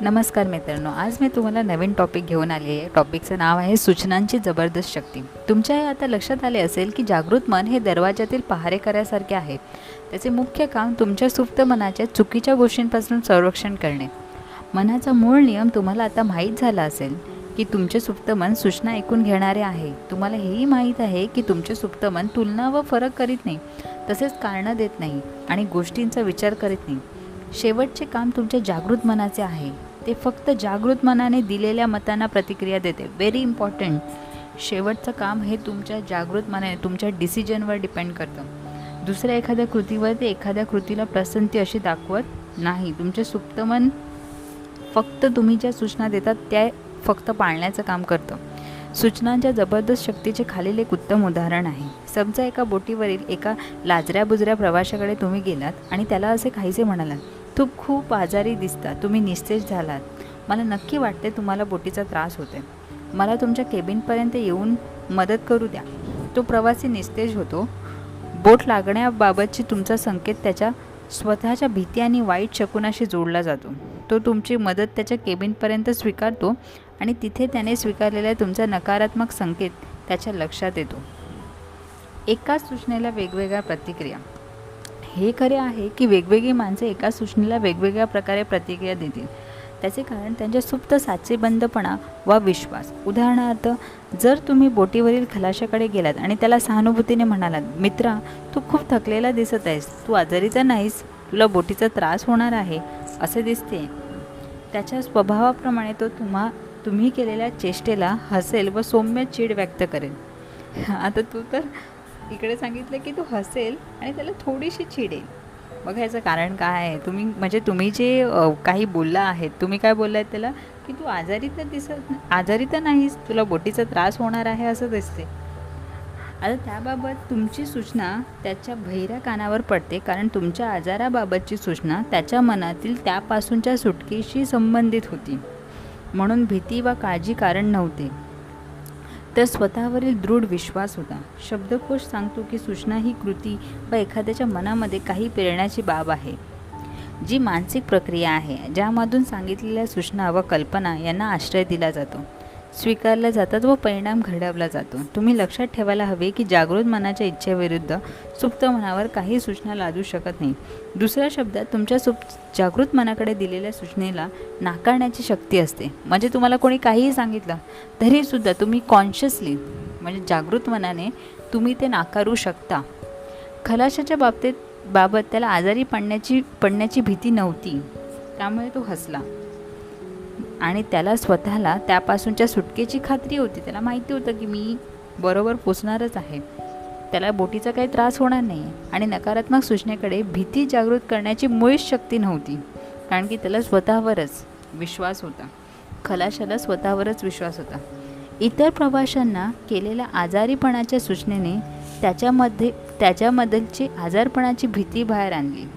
नमस्कार मित्रांनो, आज मी तुम्हाला नवीन टॉपिक घेऊन आली आहे. टॉपिकचं नाव आहे सूचनांची जबरदस्त शक्ती. तुमच्या आता लक्षात आले असेल की जागृत मन हे दरवाजातील पहारेकऱ्यासारखे आहे. त्याचे मुख्य काम तुमच्या सुप्त मनाच्या चुकीच्या गोष्टींपासून संरक्षण करणे. मनाचा मूळ नियम तुम्हाला आता माहीत झाला असेल की तुमचे सुप्त मन सूचना ऐकून घेणारे आहे. तुम्हाला हेही माहीत आहे की तुमचे सुप्त मन तुलना व फरक करीत नाही, तसेच कारणं देत नाही आणि गोष्टींचा विचार करीत नाही. शेवटचे काम तुमच्या जागृत मनाचे आहे. ते फक्त जागृत मनाने दिलेल्या मतांना प्रतिक्रिया देते. Very important. शेवटचं काम हे तुमच्या जागृत मनाने तुमच्या डिसिजनवर डिपेंड करतं. दुसऱ्या एखाद्या कृतीवर ते एखाद्या कृतीला पसंती अशी दाखवत नाही. तुमचे सुप्त मन फक्त तुम्ही ज्या सूचना देतात त्या फक्त पाळण्याचं काम करतं. सूचनांच्या जबरदस्त शक्तीचे खालील एक उत्तम उदाहरण आहे. समजा एका बोटीवरील एका लाजऱ्या बुजऱ्या प्रवाशाकडे तुम्ही गेलात आणि त्याला असे काहीसे म्हणालात, तू खूप आजारी दिसता, तुम्ही निस्तेज झालात, मला नक्की वाटते तुम्हाला बोटीचा त्रास होते, मला तुमच्या केबिनपर्यंत येऊन मदत करू द्या. तो प्रवासी निस्तेज होतो. बोट लागण्याबाबतची तुमचा संकेत त्याच्या स्वतःच्या भीती आणि वाईट शकुनाशी जोडला जातो. तो तुमची मदत त्याच्या केबिनपर्यंत स्वीकारतो आणि तिथे त्याने स्वीकारलेला तुमचा नकारात्मक संकेत त्याच्या लक्षात येतो. एकाच सूचनेला वेगवेगळ्या प्रतिक्रिया. हे खरे आहे की वेगवेगळी माणसे एकाच सूचनेला वेगवेगळ्या प्रकारे प्रतिक्रिया देतील. त्याचे कारण त्यांच्या सुप्त साचेबंदपणा वा विश्वास. उदाहरणार्थ, जर तुम्ही बोटीवरील खलाशाकडे गेलात आणि त्याला सहानुभूतीने म्हणालात, मित्रा, तू खूप थकलेला दिसत आहेस, तू आजारी तर नाहीस, तुला बोटीचा त्रास होणार आहे असे दिसते. त्याच्या स्वभावाप्रमाणे तो तुम्ही केलेल्या चेष्टेला हसेल व सौम्य चीड व्यक्त करेल. आता तू तर इकडे सांगितलं की तू हसेल आणि त्याला थोडीशी चिडेल. बघा याचं कारण काय आहे. तुम्ही जे काही बोलला आहेत, तुम्ही काय बोलला आहेत त्याला की तू आजारी तर नाहीस, तुला बोटीचा त्रास होणार आहे असं दिसते. आता त्याबाबत तुमची सूचना त्याच्या बहिऱ्या कानावर पडते, कारण तुमच्या आजाराबाबतची सूचना त्याच्या मनातील त्यापासूनच्या सुटकेशी संबंधित होती. म्हणून भीती वा काळजी कारण नव्हते, तर स्वतःवरील दृढ विश्वास होता. शब्दकोश सांगतो की सूचना ही कृती व एखाद्याच्या मनामध्ये काही पेरण्याची बाब आहे, जी मानसिक प्रक्रिया आहे, ज्यामधून सांगितलेल्या सूचना व कल्पना यांना आश्रय दिला जातो, स्वीकारल्या जातात व परिणाम घडवला जातो. तुम्ही लक्षात ठेवायला हवे की जागृत मनाच्या इच्छेविरुद्ध सुप्त मनावर काही सूचना लादू शकत नाही. दुसऱ्या शब्दात, तुमच्या जागृत मनाकडे दिलेल्या सूचनेला नाकारण्याची शक्ती असते. म्हणजे तुम्हाला कोणी काहीही सांगितलं तरीसुद्धा तुम्ही कॉन्शियसली म्हणजे जागृत मनाने तुम्ही ते नाकारू शकता. खलाशाच्या बाबत त्याला आजारी पडण्याची भीती नव्हती, त्यामुळे तो हसला आणि त्याला स्वतःला त्यापासूनच्या सुटकेची खात्री होती. त्याला माहिती होतं की मी बरोबर पोचणारच आहे, त्याला बोटीचा काही त्रास होणार नाही. आणि नकारात्मक सूचनेकडे भीती जागृत करण्याची मुळीच शक्ती नव्हती, कारण की त्याला स्वतःवरच विश्वास होता. खलाशाला स्वतःवरच विश्वास होता. इतर प्रवाशांना केलेल्या आजारीपणाच्या सूचनेने त्याच्यामधलची आजारपणाची भीती बाहेर आणली.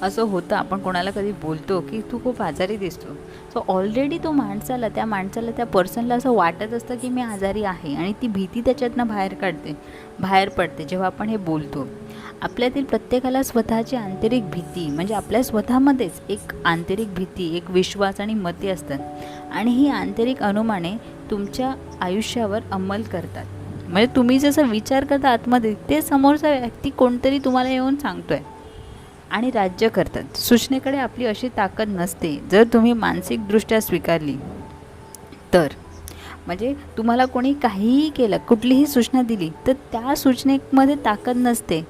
असं होतं, आपण कोणाला कधी बोलतो की तू खूप आजारी दिसतो, सो ऑलरेडी त्या पर्सनला असं वाटत असतं की मी आजारी आहे आणि ती भीती त्याच्यातनं बाहेर पडते जेव्हा आपण हे बोलतो. आपल्यातील प्रत्येकाला स्वतःची आंतरिक भीती म्हणजे आपल्या स्वतःमध्येच एक आंतरिक भीती, एक विश्वास आणि मते असतात, आणि ही आंतरिक अनुमाने तुमच्या आयुष्यावर अंमल करतात. म्हणजे तुम्ही जसं विचार करता आतमध्ये, ते समोरचा व्यक्ती कोणतरी तुम्हाला येऊन सांगतोय आणि राज्य करतात. सूचनेकडे आपली अशी ताकद नसते जर तुम्ही मानसिकदृष्ट्या स्वीकारली तर. म्हणजे तुम्हाला कोणी काहीही केलं, कुठलीही सूचना दिली, तर त्या सूचनेमध्ये ताकद नसते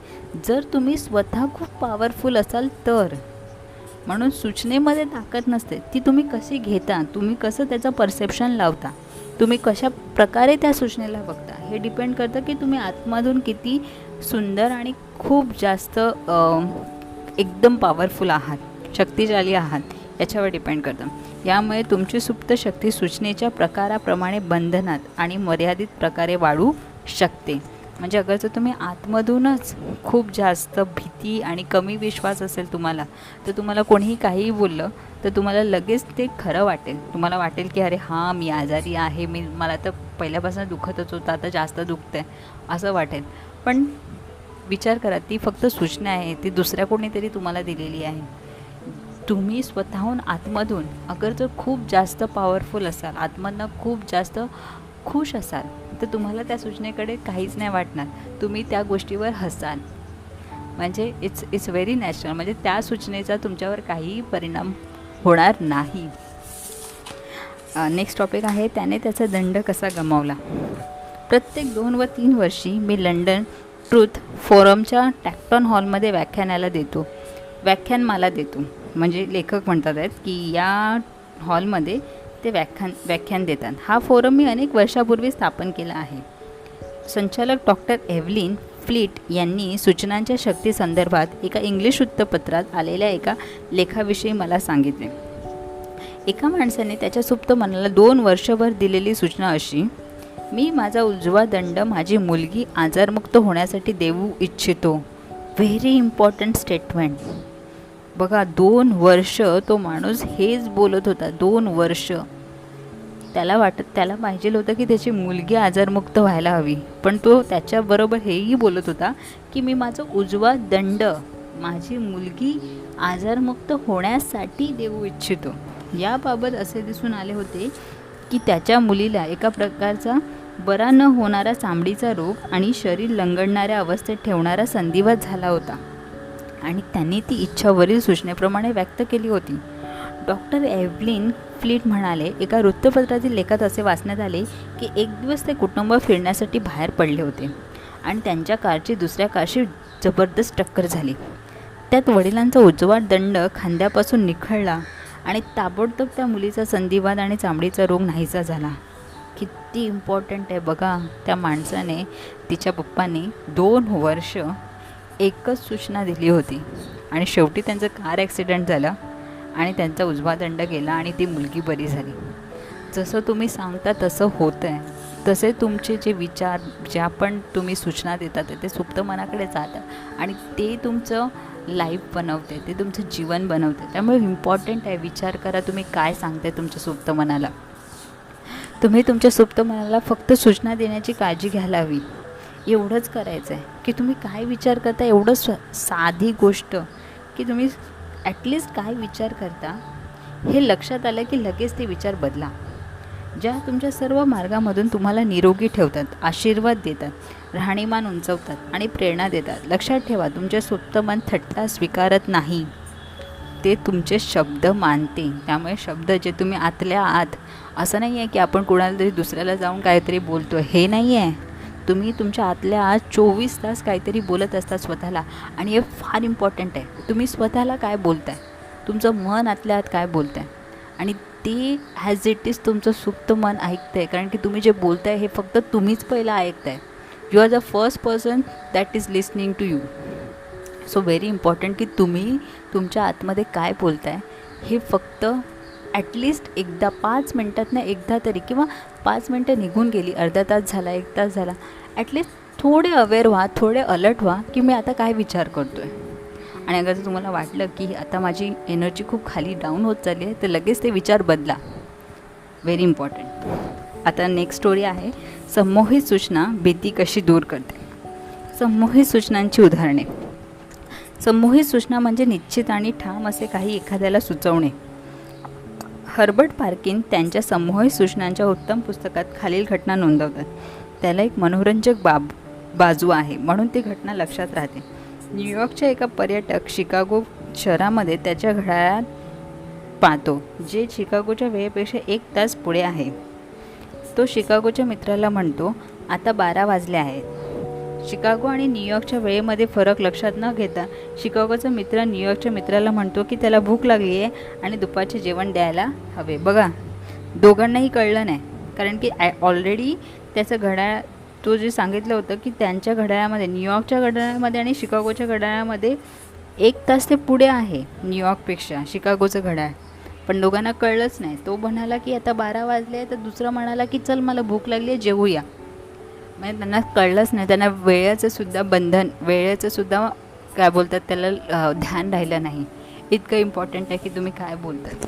जर तुम्ही स्वतः खूप पॉवरफुल असाल तर. म्हणून सूचनेमध्ये ताकद नसते, ती तुम्ही कशी घेता, तुम्ही कसं त्याचं परसेप्शन लावता, तुम्ही कशा प्रकारे त्या सूचनेला बघता, हे डिपेंड करतं की तुम्ही आतमधून किती सुंदर आणि खूप जास्त एकदम पॉवरफुल आहात, शक्तिशाली आहात, याच्यावर डिपेंड करतं. यामुळे तुमची सुप्त शक्ती सूचनेच्या प्रकाराप्रमाणे बंधनात आणि मर्यादित प्रकारे वाढू शकते. म्हणजे अगर जर तुम्ही आतमधूनच खूप जास्त भीती आणि कमी विश्वास असेल तुम्हाला, तर तुम्हाला कोणीही काहीही बोललं तर तुम्हाला लगेच ते खरं वाटेल. तुम्हाला वाटेल की अरे हां, मी आजारी आहे, मला तर पहिल्यापासून दुखतच होतं, आता जास्त दुखतं आहे असं वाटेल. पण विचार करा, ती फक्त सूचना आहे, ती दुसऱ्या कोणीतरी तुम्हाला दिलेली आहे. तुम्ही स्वतःहून आतमधून अगर जर खूप जास्त पॉवरफुल असाल, आतमधनं खूप जास्त खुश असाल, तर तुम्हाला त्या सूचनेकडे काहीच नाही वाटणार. तुम्ही त्या गोष्टीवर हसाल. म्हणजे इट्स व्हेरी नॅचरल. म्हणजे त्या सूचनेचा तुमच्यावर काहीही परिणाम होणार नाही. नेक्स्ट टॉपिक आहे, त्याने त्याचा दंड कसा गमावला. प्रत्येक 2 व 3 वर्षी मी लंडन ट्रूथ फोरमच्या टॅक्टॉन हॉलमध्ये व्याख्यानमाला देतो. म्हणजे लेखक म्हणतात आहेत की या हॉलमध्ये ते व्याख्यान देतात. हा फोरम मी अनेक वर्षापूर्वी स्थापन केला आहे. संचालक डॉक्टर एव्हलिन फ्लीट यांनी सूचनांच्या शक्तीसंदर्भात एका इंग्लिश वृत्तपत्रात आलेल्या एका लेखाविषयी मला सांगितले. एका माणसाने त्याच्या सुप्त मनाला 2 वर्षभर दिलेली सूचना अशी: मी माझा उजवा दंड माझी मुलगी आजारमुक्त होण्यासाठी देऊ इच्छितो. Very important statement. बघा, 2 वर्ष तो माणूस हेच बोलत होता. 2 वर्ष त्याला पाहिजे होतं की त्याची मुलगी आजारमुक्त व्हायला हवी, पण तो त्याच्याबरोबर हेही बोलत होता की मी माझा उजवा दंड माझी मुलगी आजारमुक्त होण्यासाठी देऊ इच्छितो. याबाबत असे दिसून आले होते की त्याच्या मुलीला एका प्रकारचा बरा न होणारा चामडीचा रोग आणि शरीर लंगडणाऱ्या अवस्थेत ठेवणारा संधिवात झाला होता आणि त्यांनी ती इच्छा वरील सूचनेप्रमाणे व्यक्त केली होती. डॉक्टर एव्हलिन फ्लीट म्हणाले, एका वृत्तपत्रातील लेखात असे वाचण्यात आले की एक दिवस ते कुटुंब फिरण्यासाठी बाहेर पडले होते आणि त्यांच्या कारची दुसऱ्या कारशी जबरदस्त टक्कर झाली. त्यात वडिलांचा उजवा दंड खांद्यापासून निखळला आणि ताबडतोब त्या मुलीचा संधिवात आणि चामडीचा रोग नाहीसा झाला. किती इम्पॉर्टंट आहे बघा. त्या माणसाने, तिच्या पप्पाने 2 वर्ष एकच सूचना दिली होती आणि शेवटी त्यांचं कार ॲक्सिडेंट झालं आणि त्यांचा उजवा दंड गेला आणि ती मुलगी बरी झाली. जसं तुम्ही सांगता तसं होतं आहे. तसे तुमचे जे विचार, ज्या पण तुम्ही सूचना देतात ते सुप्त मनाकडे जातात आणि ते तुमचं लाईफ बनवते, ते तुमचं जीवन बनवते. त्यामुळे इम्पॉर्टंट आहे, विचार करा तुम्ही काय सांगते तुमच्या सुप्त मनाला. तुम्ही तुमच्या सुप्त मनाला फक्त सूचना देण्याची काळजी घ्यायला हवी. एवढंच करायचं आहे की तुम्ही काय विचार करता. एवढं साधी गोष्ट की तुम्ही ॲटलिस्ट काय विचार करता हे लक्षात आलं की लगेच ते विचार बदला. ज्या तुमच्या सर्व मार्गामधून तुम्हाला निरोगी ठेवतात, आशीर्वाद देतात, राहणीमान उंचवतात आणि प्रेरणा देतात. लक्षात ठेवा, तुमचे सुप्त मन थट्टा स्वीकारत नाही, ते तुमचे शब्द मानते. त्यामुळे शब्द जे तुम्ही आतल्या आत, असं नाही आहे की आपण कोणाला तरी दुसऱ्याला जाऊन काहीतरी बोलतो, हे नाही आहे. तुम्ही तुमच्या आतल्या आत 24 तास काहीतरी बोलत असता स्वतःला. आणि हे फार इम्पॉर्टंट आहे, तुम्ही स्वतःला काय बोलताय, तुमचं मन आतल्या आत काय बोलताय आणि ते ॲज इट इज तुमचं सुप्त मन ऐकतं आहे. कारण की तुम्ही जे बोलताय हे फक्त तुम्हीच पहिलं ऐकताय. You are the first person that is listening to you. So very important की तुम्ही तुमच्या आतमध्ये काय बोलताय हे फक्त ॲटलिस्ट एकदा 5 मिनटातनं एकदा तरी, किंवा 5 मिनटं निघून गेली, अर्धा तास झाला, 1 तास झाला, ॲटलिस्ट थोडे अवेअर व्हा, थोडे अलर्ट व्हा की मी आता काय विचार करतो आहे. आणि अगर जर तुम्हाला वाटलं की आता माझी एनर्जी खूप खाली डाऊन होत चालली आहे तर लगेच ते विचार बदला. Very important. आता नेक्स्ट स्टोरी आहे, संमोहित सूचना भीती कशी दूर करते. संमोहित सूचनांची उदाहरणे. संमोहित सूचना म्हणजे निश्चित आणि ठाम असे काही एखाद्याला सुचवणे. हर्बर्ट पार्किन त्यांच्या संमोहित सूचनांच्या उत्तम पुस्तकात खालील घटना नोंदवतात. त्याला एक मनोरंजक बाजू आहे म्हणून ती घटना लक्षात राहते. न्यूयॉर्कचा एका पर्यटक शिकागो शहरामध्ये त्याच्या घड्याळात पाहतो, जे शिकागोच्या वेळेपेक्षा 1 तास पुढे आहे. तो शिकागोच्या मित्राला म्हणतो, आता 12 वाजले आहेत. शिकागो आणि न्यूयॉर्कच्या वेळेमध्ये फरक लक्षात न घेता शिकागोचा मित्र न्यूयॉर्कच्या मित्राला म्हणतो की त्याला भूक लागली आहे आणि दुपारचे जेवण द्यायला हवे. बघा, दोघांनाही कळलं नाही, कारण की ऑलरेडी त्याचं घड्याळ, तो जे सांगितलं होतं की त्यांच्या घड्याळामध्ये, न्यूयॉर्कच्या घड्याळामध्ये आणि शिकागोच्या घड्याळामध्ये 1 तास ते पुढे आहे न्यूयॉर्कपेक्षा शिकागोचं घड्याळ. पण दोघांना कळलंच नाही. तो म्हणाला की आता 12 वाजले, तर दुसरा म्हणाला की चल मला भूक लागली आहे, जेवूया. म्हणजे त्यांना कळलंच नाही. त्यांना वेळेचं सुद्धा बंधन, वेळेचं सुद्धा काय बोलतात त्याला ध्यान राहिलं नाही. इतकं इम्पॉर्टंट आहे की तुम्ही काय बोलतात.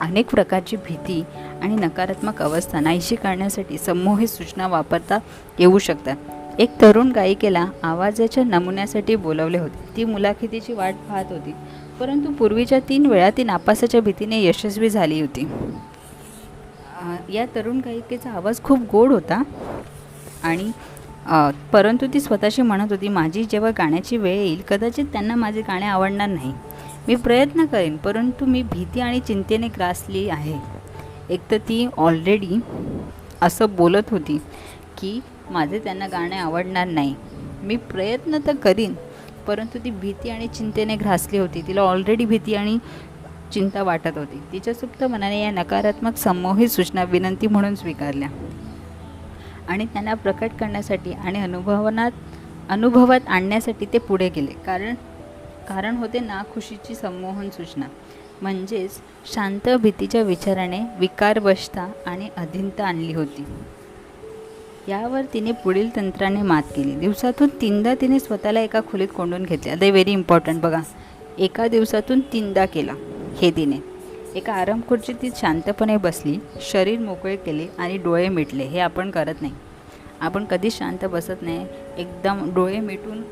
अनेक प्रकारची भीती आणि नकारात्मक अवस्था नाहीशी करण्यासाठी संमोहित सूचना वापरता येऊ शकतात. एक तरुण गायिकेला आवाजाच्या नमुन्यासाठी बोलवले होते. ती मुलाखतीची वाट पाहत होती, परंतु पूर्वीच्या 3 वेळा ती नापासाच्या भीतीने यशस्वी झाली होती. या तरुण गायिकेचा आवाज खूप गोड होता आणि परंतु ती स्वतःशी म्हणत होती, माझी जेव्हा गाण्याची वेळ येईल कदाचित त्यांना माझे गाणे आवडणार नाही. मी प्रयत्न करेन, परंतु मी भीती आणि चिंतेने ग्रासली आहे. एक तर ती ऑलरेडी असं बोलत होती की माझे त्यांना गाणे आवडणार नाही. मी प्रयत्न तर करीन, परंतु ती भीती आणि चिंतेने ग्रासली होती. तिला ऑलरेडी भीती आणि चिंता वाटत होती. तिच्या सुप्त मनाने या नकारात्मक संमोहित सूचना विनंती म्हणून स्वीकारल्या आणि त्यांना प्रकट करण्यासाठी आणि अनुभवात आणण्यासाठी ते पुढे गेले. कारण होते नाखुशीची संमोहन सूचना, म्हणजेच शांत भीतीच्या विचाराने विकारवशता आणि अधीनता आणली होती. यावर तिने पुढील तंत्राने मात केली. दिवसातून 3दा तिने स्वतःला एका खोलीत कोंडून घेतले. आता व्हेरी इम्पॉर्टंट बघा, एका दिवसातून 3दा केला हे तिने. एका आराम खुर्चीत ती शांतपणे बसली, शरीर मोकळे केले आणि डोळे मिटले. हे आपण करत नाही, आपण कधीच शांत बसत नाही, एकदम डोळे मिटून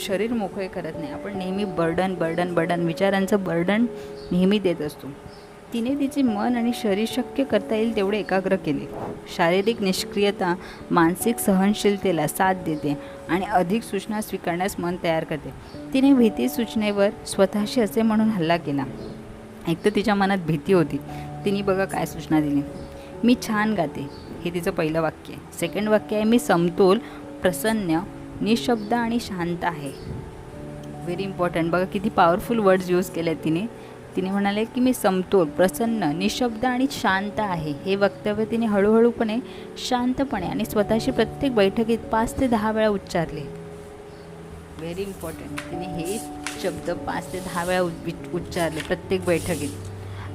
शरीर मोकळे करत नाही. आपण नेहमी बर्डन विचारांचं बर्डन नेहमी देत असतो. तिने तिचे मन आणि शरीर शक्य करता येईल तेवढे एकाग्र केले. शारीरिक निष्क्रियता मानसिक सहनशीलतेला साथ देते आणि अधिक सूचना स्वीकारण्यास मन तयार करते. तिने भीती सूचनेवर स्वतःशी असे म्हणून हल्ला केला. एक तर तिच्या मनात भीती होती. तिने बघा काय सूचना दिली, मी छान गाते, हे तिचं पहिलं वाक्य आहे. सेकंड वाक्य आहे, मी समतोल, प्रसन्न, निशब्द आणि शांत आहे. व्हेरी इम्पॉर्टंट, बघा किती पॉवरफुल वर्ड्स यूज केले आहेत तिने. तिने म्हणाले की मी समतोल, प्रसन्न, निशब्द आणि शांत आहे. हे वक्तव्य तिने हळूहळूपणे, शांतपणे आणि स्वतःशी प्रत्येक बैठकीत 5 ते 10 वेळा उच्चारले. व्हेरी इम्पॉर्टंट, तिने हे शब्द 5 ते 10 वेळा उच्चारले प्रत्येक बैठकीत.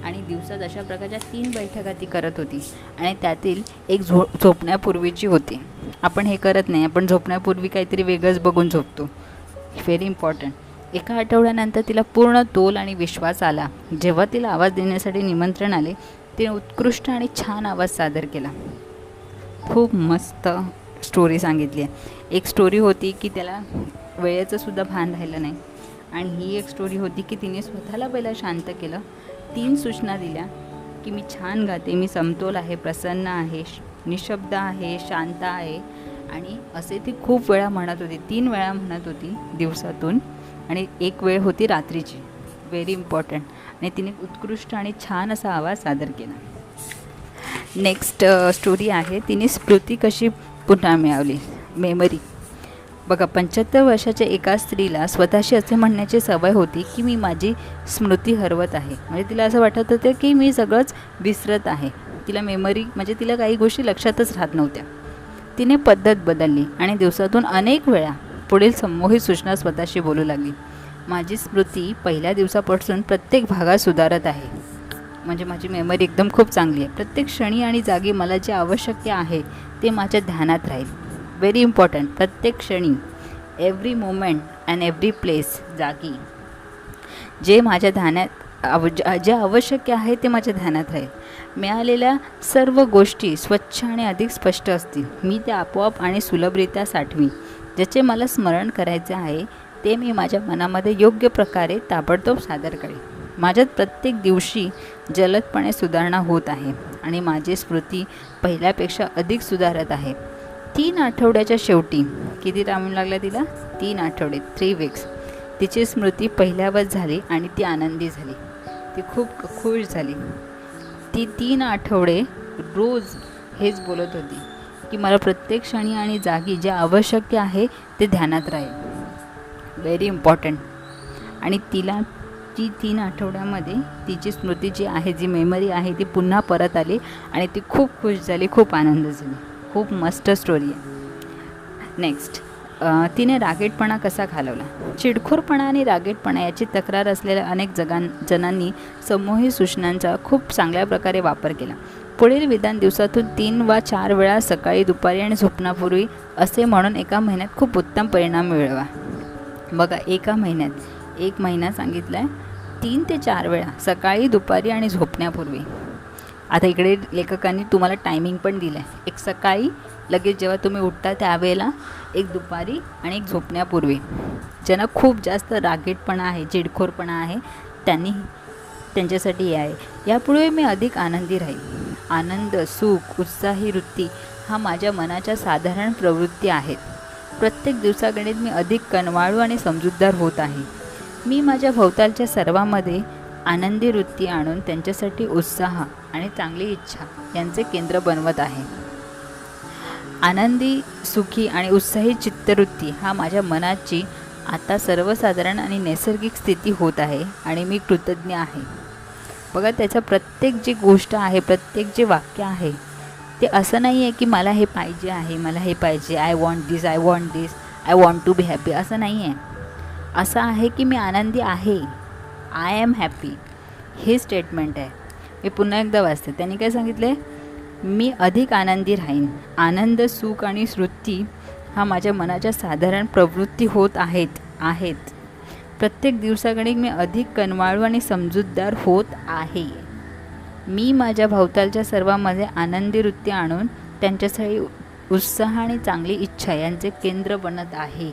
आणि दिवसात अशा प्रकारच्या 3 बैठका ती करत होती आणि त्यातील एक झोपण्यापूर्वीची होती. आपण हे करत नाही, आपण झोपण्यापूर्वी काहीतरी वेगळंच बघून झोपतो. Very important. एका आठवड्यानंतर तिला पूर्ण तोल आणि विश्वास आला. जेव्हा तिला आवाज देण्यासाठी निमंत्रण आले, तिने उत्कृष्ट आणि छान आवाज सादर केला. खूप मस्त स्टोरी सांगितली आहे. एक स्टोरी होती की त्याला वेळेचं सुद्धा भान राहिलं नाही, आणि ही एक स्टोरी होती की तिने स्वतःला पहिला शांत केलं. 3 सूचना दिल्या की मी छान गाते, मी समतोल आहे, प्रसन्न आहे, निशब्द आहे, शांत आहे. आणि असे ती खूप वेळा म्हणत होती, 3 वेळा म्हणत होती दिवसातून, आणि एक वेळ होती रात्रीची. Very important. आणि तिने उत्कृष्ट आणि छान असा आवाज सादर केला. नेक्स्ट स्टोरी आहे, तिने स्मृती कशी पुन्हा मिळवली, मेमरी. बघा, 75 वर्षाच्या एका स्त्रीला स्वतःशी असे म्हणण्याची सवय होती की मी माझी स्मृती हरवत आहे. म्हणजे तिला असं वाटत होतं की मी सगळंच विसरत आहे. तिला मेमरी म्हणजे तिला काही गोष्टी लक्षातच राहत नव्हत्या. तिने पद्धत बदलली आणि दिवसातून अनेक वेळा पुढील संमोहित सूचना स्वतःशी बोलू लागली. माझी स्मृती पहिल्या दिवसापासून प्रत्येक भागात सुधारत आहे. म्हणजे माझी मेमरी एकदम खूप चांगली आहे. प्रत्येक क्षणी आणि जागी मला जे आवश्यक आहे ते माझ्या ध्यानात राहील. Very important. प्रत्येक क्षणी, every moment and every place, जागी जे माझ्या ध्यानात जे आवश्यक आहे ते माझ्या ध्यानात राहील. मिळालेल्या सर्व गोष्टी स्वच्छ आणि अधिक स्पष्ट असतील. मी ते आपोआप आणि सुलभरित्या साठवी. ज्याचे मला स्मरण करायचे आहे ते मी माझ्या मनामध्ये योग्य प्रकारे ताबडतोब सादर करेन. माझ्यात प्रत्येक दिवशी जलदपणे सुधारणा होत आहे आणि माझी स्मृती पहिल्यापेक्षा अधिक सुधारत आहे. 3 आठवड्याच्या शेवटी किती टाइम लागला तिला? 3 आठवडे, 3 weeks. तिची स्मृती पहिल्यावर झाली आणि ती आनंदी झाली. ती खूप खुश झाली. ती 3 आठवडे रोज हेच बोलत होती की मला प्रत्येक क्षणी आणि जागी जे आवश्यक आहे ते ध्यानात राहील. Very important. आणि तिला ती 3 आठवड्यामध्ये तिची स्मृती जी आहे, जी मेमरी आहे ती पुन्हा परत आली आणि ती खूप खुश झाली, खूप आनंद झाली. खूप मस्त स्टोरी आहे. नेक्स्ट, तिने रागीटपणा कसा घालवला. चिडखोरपणा आणि रागीटपणा याची तक्रार असलेल्या अनेक जणांनी संमोहित सूचनांचा खूप चांगल्या प्रकारे वापर केला. पुढील विधान दिवसातून 3 वा 4 वेळा सकाळी, दुपारी आणि झोपण्यापूर्वी असे म्हणून एका महिन्यात खूप उत्तम परिणाम मिळवा. बघा, एका महिन्यात 1 महिना सांगितला आहे, 3 ते 4 वेळा सकाळी, दुपारी आणि झोपण्यापूर्वी. आता इकडे लेखकांनी तुम्हाला टायमिंग पण दिलं आहे. एक सकाळी, लगेच जेव्हा तुम्ही उठता त्यावेळेला एक दुपारी आणि एक झोपण्यापूर्वी. ज्यांना खूप जास्त रागीटपणा आहे, चिडखोरपणा आहे, त्यांच्यासाठी हे आहे. यापुढे मी अधिक आनंदी राहील. आनंद, सुख, उत्साही वृत्ती हा माझ्या मनाच्या साधारण प्रवृत्ती आहेत. प्रत्येक दिवसागणिक मी अधिक कनवाळू आणि समजूतदार होत आहे. मी माझ्या भोवतालच्या सर्वांमध्ये आनंदी वृत्ती आणून त्यांच्यासाठी उत्साह आणि चांगली इच्छा यांचे केंद्र बनवत आहे. आनंदी, सुखी आणि उत्साही चित्तवृत्ती हा माझ्या मनाची आता सर्वसाधारण आणि नैसर्गिक स्थिती होत आहे आणि मी कृतज्ञ आहे. बघा, त्याचा प्रत्येक जी गोष्ट आहे, प्रत्येक जे वाक्य आहे ते असं नाही आहे की मला हे पाहिजे आहे, मला हे पाहिजे, I want this, I want this, I want to be happy, असं नाही आहे. असं आहे की मी आनंदी आहे, आय एम हॅपी, हे स्टेटमेंट आहे. मी पुन्हा एकदा वाचते. त्यांनी काय सांगितले? मी अधिक आनंदी राहीन. आनंद, सुख आणि वृत्ती हा माझ्या मनाच्या साधारण प्रवृत्ती होत आहेत. प्रत्येक दिवसागणिक मी अधिक कनवाळू आणि समजूतदार होत आहे. मी माझ्या भोवतालच्या सर्वांमध्ये आनंदी वृत्ती आणून त्यांच्यासाठी उत्साह आणि चांगली इच्छा यांचे केंद्र बनत आहे.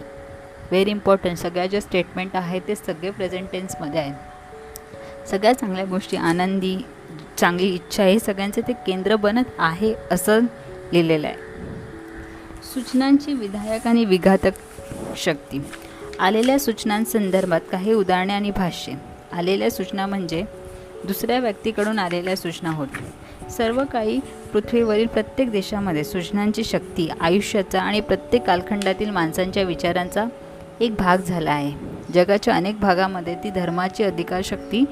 Very important. सगळ्या ज्या स्टेटमेंट आहेत ते सगळे प्रेझेंट टेन्समध्ये आहेत. सगळ्या चांगल्या गोष्टी, आनंदी, चांगली इच्छा, हे सगळ्यांचे ते केंद्र बनत आहे असं लिहिलेलं आहे. सूचनांची विधायक आणि विघातक शक्ती. आलेल्या सूचनांसंदर्भात काही उदाहरणे आणि भाष्ये. आलेल्या सूचना म्हणजे दुसऱ्या व्यक्तीकडून आलेल्या सूचना होत. सर्व काही पृथ्वीवरील प्रत्येक देशामध्ये सूचनांची शक्ती आयुष्याचा आणि प्रत्येक कालखंडातील माणसांच्या विचारांचा एक भाग झाला आहे. जगाच्या अनेक भागामध्ये ती धर्माची अधिकारशक्ती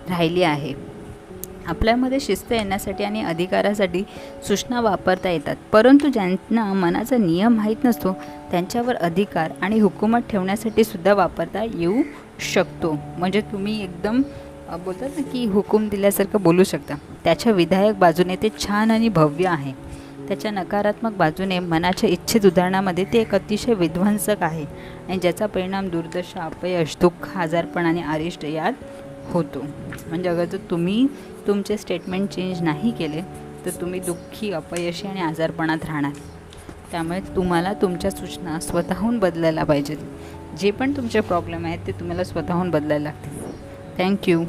राहिली आहे. आपल्यामध्ये शिस्त येण्यासाठी आणि अधिकारासाठी सूचना वापरता येतात, परंतु ज्यांना मनाचा नियम माहीत नसतो त्यांच्यावर अधिकार आणि हुकूमत ठेवण्यासाठी सुद्धा वापरता येऊ शकतो. म्हणजे तुम्ही एकदम बोलतात ना की हुकूम दिल्यासारखं बोलू शकता. त्याच्या विधायक बाजूने ते छान आणि भव्य आहे. त्याच्या नकारात्मक बाजूने मनाच्या इच्छित उदाहरणामध्ये ते एक अतिशय विध्वंसक आहे आणि ज्याचा परिणाम दुर्दशा, अपयश, दुःख, आजारपण आणि अरिष्ट यात होतो. म्हणजे अगर जर तुम्ही तुमचे स्टेटमेंट चेंज नाही केले तर तुम्ही दुःखी, अपयशी आणि आजारपणात राहणार. त्यामुळे तुम्हाला तुमच्या सूचना स्वतःहून बदलायला पाहिजेत. जे पण तुमचे प्रॉब्लेम आहेत ते तुम्हाला स्वतःहून बदलायला लागतील. थँक्यू.